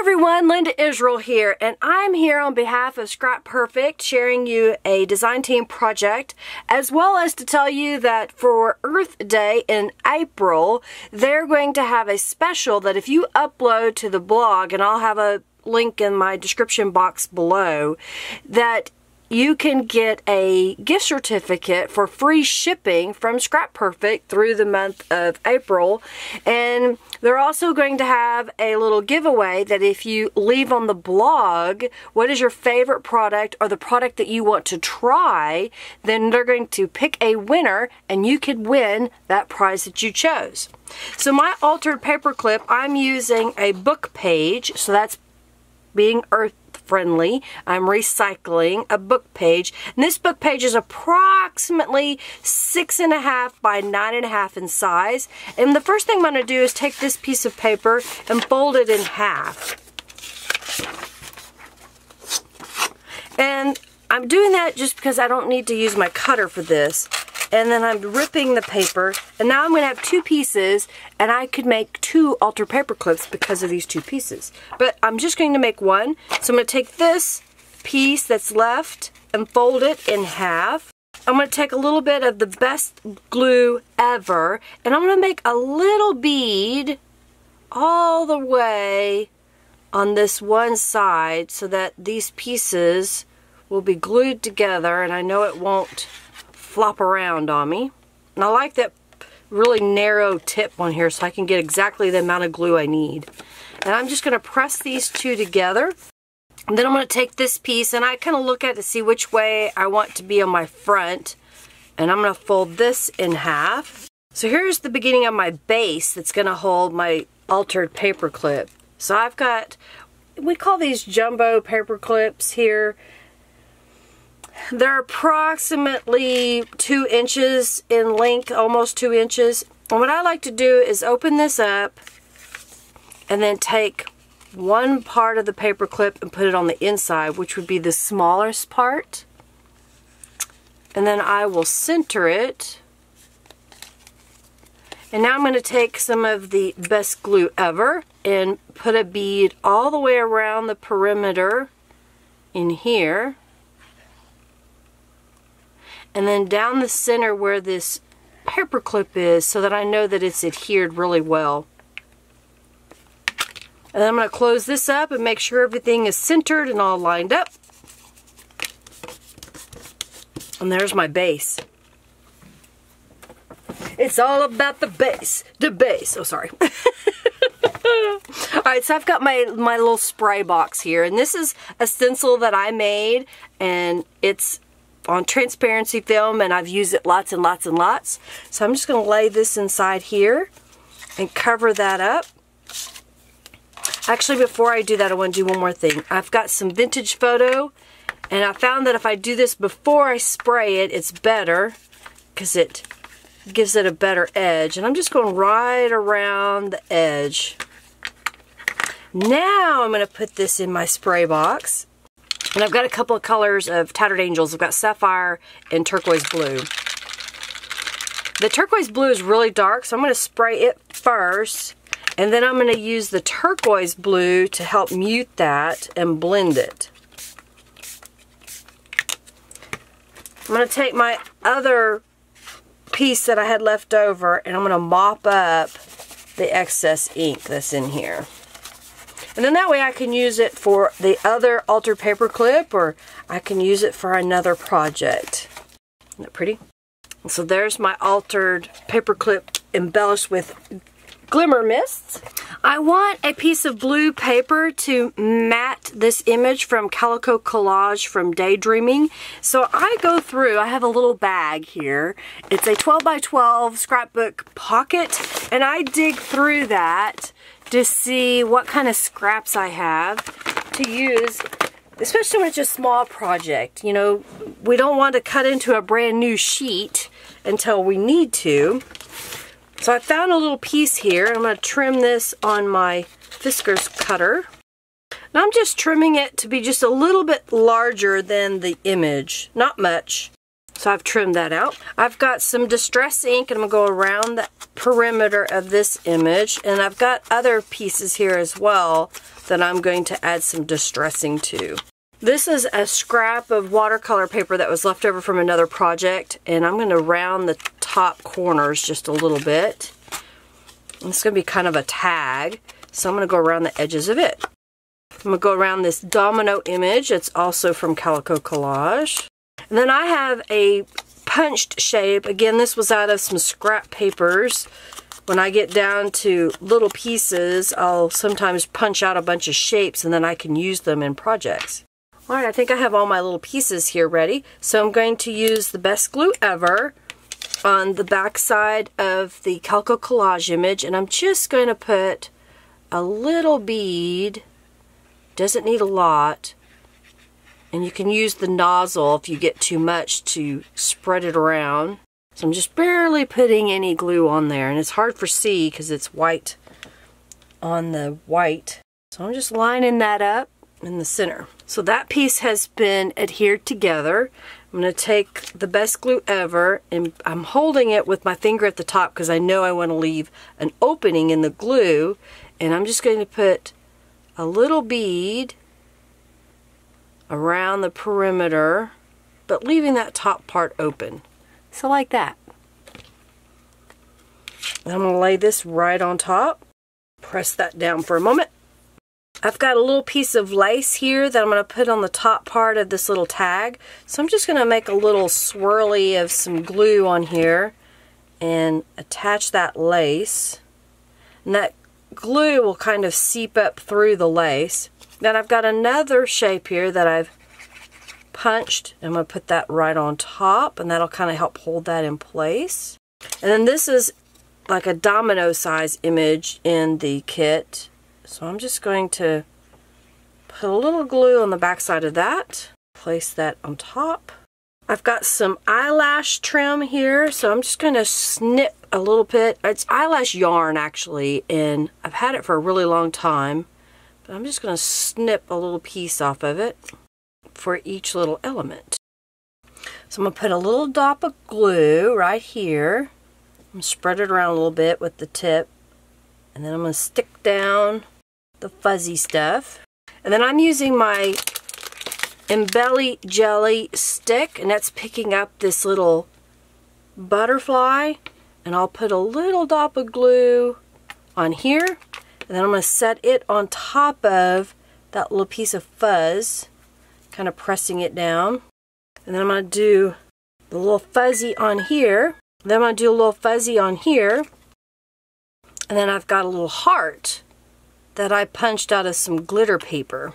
everyone, Linda Israel here, and I'm here on behalf of ScraPerfect sharing you a design team project, as well as to tell you that for Earth Day in April, they're going to have a special that if you upload to the blog, and I'll have a link in my description box below, that you can get a gift certificate for free shipping from ScraPerfect through the month of April. And they're also going to have a little giveaway that if you leave on the blog what is your favorite product or the product that you want to try, then they're going to pick a winner and you could win that prize that you chose. So my altered paperclip, I'm using a book page, so that's being earth friendly. I'm recycling a book page, and this book page is approximately 6.5 by 9.5 in size. And the first thing I'm going to do is take this piece of paper and fold it in half. And I'm doing that just because I don't need to use my cutter for this. And then I'm ripping the paper, and now I'm going to have two pieces, and I could make two altered paper clips because of these two pieces. But I'm just going to make one, so I'm going to take this piece that's left and fold it in half. I'm going to take a little bit of the best glue ever, and I'm going to make a little bead all the way on this one side so that these pieces will be glued together, and I know it won't flop around on me. And I like that really narrow tip on here so I can get exactly the amount of glue I need. And I'm just going to press these two together. And then I'm going to take this piece and I kind of look at it to see which way I want to be on my front. And I'm going to fold this in half. So here's the beginning of my base that's going to hold my altered paper clip. So I've got, we call these jumbo paper clips here. They're approximately 2 inches in length, almost 2 inches. And what I like to do is open this up and then take one part of the paper clip and put it on the inside, which would be the smallest part. And then I will center it. And now I'm going to take some of the best glue ever and put a bead all the way around the perimeter in here. And then down the center where this paper clip is so that I know that it's adhered really well. And then I'm going to close this up and make sure everything is centered and all lined up. And there's my base. It's all about the base. The base. Oh, sorry. Alright, so I've got my little spray box here. And this is a stencil that I made. And it's on transparency film, and I've used it lots and lots and lots. So I'm just going to lay this inside here and cover that up. Actually, before I do that, I want to do one more thing. I've got some vintage photo, and I found that if I do this before I spray it, it's better because it gives it a better edge. And I'm just going right around the edge. Now I'm going to put this in my spray box. And I've got a couple of colors of Tattered Angels. I've got Sapphire and Turquoise Blue. The Turquoise Blue is really dark, so I'm going to spray it first. And then I'm going to use the Turquoise Blue to help mute that and blend it. I'm going to take my other piece that I had left over and I'm going to mop up the excess ink that's in here. And then that way I can use it for the other altered paper clip, or I can use it for another project. Isn't that pretty? So there's my altered paper clip embellished with glimmer mists. I want a piece of blue paper to mat this image from Calico Collage from Daydreaming. So I go through, I have a little bag here. It's a 12 by 12 scrapbook pocket, and I dig through that to see what kind of scraps I have to use, especially when it's a small project. You know, we don't want to cut into a brand new sheet until we need to. So I found a little piece here. I'm going to trim this on my Fiskars cutter. Now I'm just trimming it to be just a little bit larger than the image, not much. So I've trimmed that out. I've got some distress ink, and I'm going to go around the perimeter of this image. And I've got other pieces here as well that I'm going to add some distressing to. This is a scrap of watercolor paper that was left over from another project, and I'm going to round the top corners just a little bit. And it's going to be kind of a tag, so I'm going to go around the edges of it. I'm going to go around this domino image. It's also from Calico Collage. And then I have a punched shape. Again, this was out of some scrap papers. When I get down to little pieces, I'll sometimes punch out a bunch of shapes and then I can use them in projects. Alright, I think I have all my little pieces here ready. So I'm going to use the best glue ever on the back side of the Calico Collage image, and I'm just going to put a little bead. Doesn't need a lot. And you can use the nozzle if you get too much to spread it around. So I'm just barely putting any glue on there, and it's hard for see because it's white on the white. So I'm just lining that up in the center. So that piece has been adhered together. I'm going to take the best glue ever, and I'm holding it with my finger at the top because I know I want to leave an opening in the glue, and I'm just going to put a little bead around the perimeter, but leaving that top part open. So like that. And I'm going to lay this right on top. Press that down for a moment. I've got a little piece of lace here that I'm going to put on the top part of this little tag. So I'm just going to make a little swirly of some glue on here and attach that lace. And that glue will kind of seep up through the lace. Then I've got another shape here that I've punched. I'm going to put that right on top, and that'll kind of help hold that in place. And then this is like a domino size image in the kit. So I'm just going to put a little glue on the back side of that. Place that on top. I've got some eyelash trim here, so I'm just going to snip a little bit. It's eyelash yarn actually, and I've had it for a really long time. But I'm just going to snip a little piece off of it for each little element. So I'm going to put a little dot of glue right here. I'm going to spread it around a little bit with the tip. And then I'm going to stick down the fuzzy stuff. And then I'm using my Embellie jelly stick, and that's picking up this little butterfly. And I'll put a little dot of glue on here. And then I'm going to set it on top of that little piece of fuzz, kind of pressing it down. And then I'm going to do the little fuzzy on here. Then I'm going to do a little fuzzy on here. And then I've got a little heart that I punched out of some glitter paper.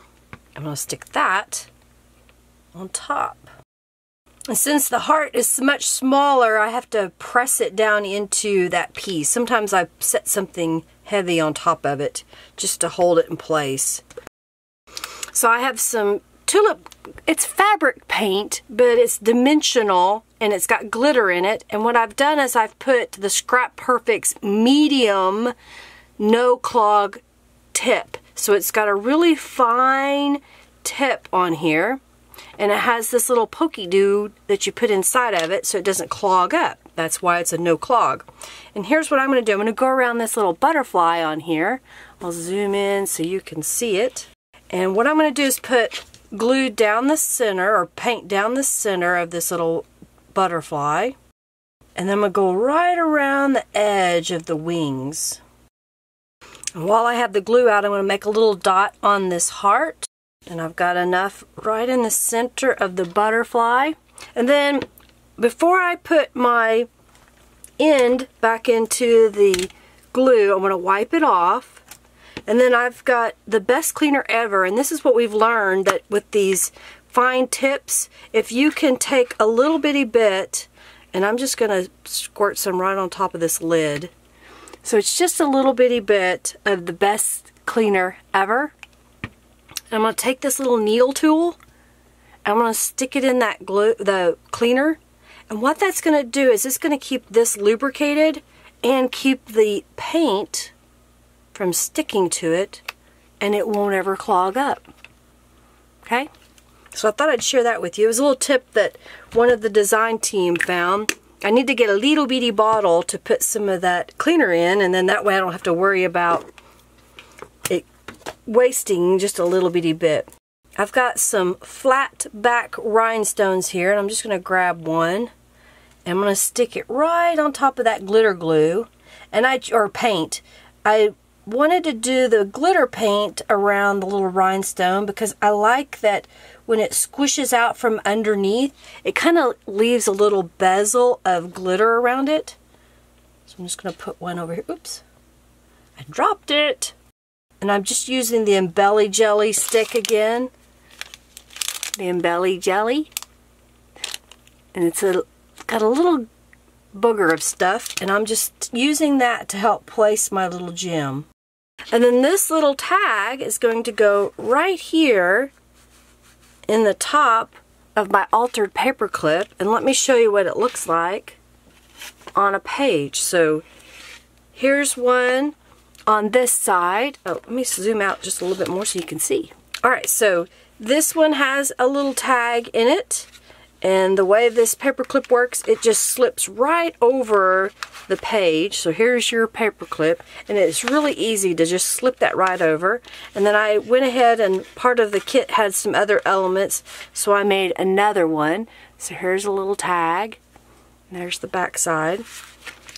I'm going to stick that on top. And since the heart is much smaller, I have to press it down into that piece. Sometimes I set something heavy on top of it just to hold it in place. So I have some tulip, it's fabric paint, but it's dimensional and it's got glitter in it. And what I've done is I've put the ScraPerfect's medium No-Clog tip. So it's got a really fine tip on here. And it has this little pokey dude that you put inside of it so it doesn't clog up. That's why it's a no-clog. And here's what I'm going to do. I'm going to go around this little butterfly on here. I'll zoom in so you can see it. And what I'm going to do is put glue down the center, or paint down the center of this little butterfly. And then I'm going to go right around the edge of the wings. And while I have the glue out, I'm going to make a little dot on this heart. And I've got enough right in the center of the butterfly. And then before I put my end back into the glue, I'm going to wipe it off. And then I've got the best cleaner ever. And this is what we've learned, that with these fine tips, if you can take a little bitty bit, and I'm just going to squirt some right on top of this lid. So it's just a little bitty bit of the best cleaner ever. I'm going to take this little needle tool, and I'm going to stick it in that glue, the cleaner. And what that's going to do is it's going to keep this lubricated and keep the paint from sticking to it, and it won't ever clog up. Okay? So I thought I'd share that with you. It was a little tip that one of the design team found. I need to get a little bitty bottle to put some of that cleaner in, and then that way I don't have to worry about it wasting just a little bitty bit. I've got some flat back rhinestones here, and I'm just going to grab one. And I'm going to stick it right on top of that glitter glue, or paint. I wanted to do the glitter paint around the little rhinestone because I like that when it squishes out from underneath, it kind of leaves a little bezel of glitter around it. So I'm just going to put one over here. Oops, I dropped it. And I'm just using the Embellie jelly stick again. The Embellie jelly. And it's got a little booger of stuff, and I'm just using that to help place my little gem. And then this little tag is going to go right here in the top of my altered paperclip, and let me show you what it looks like on a page. So here's one on this side. Oh, let me zoom out just a little bit more so you can see. Alright, so this one has a little tag in it, and the way this paperclip works, it just slips right over the page. So here's your paperclip, and it's really easy to just slip that right over. And then I went ahead, and part of the kit had some other elements, so I made another one. So here's a little tag, and there's the back side,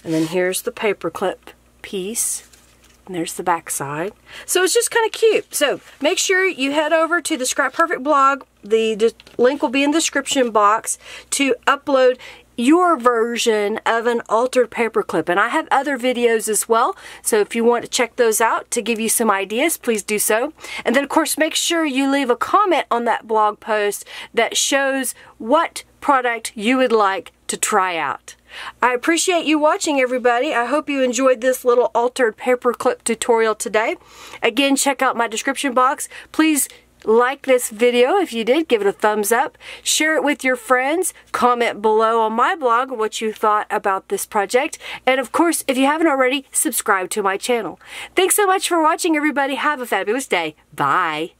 and then here's the paperclip piece. And there's the back side. So it's just kind of cute. So make sure you head over to the ScraPerfect blog. The link will be in the description box to upload your version of an altered paperclip. And I have other videos as well. So if you want to check those out to give you some ideas, please do so. And then of course make sure you leave a comment on that blog post that shows what product you would like to try out. I appreciate you watching, everybody. I hope you enjoyed this little altered paperclip tutorial today. Again, check out my description box. Please like this video. If you did, give it a thumbs up. Share it with your friends. Comment below on my blog what you thought about this project. And of course, if you haven't already, subscribe to my channel. Thanks so much for watching, everybody. Have a fabulous day. Bye.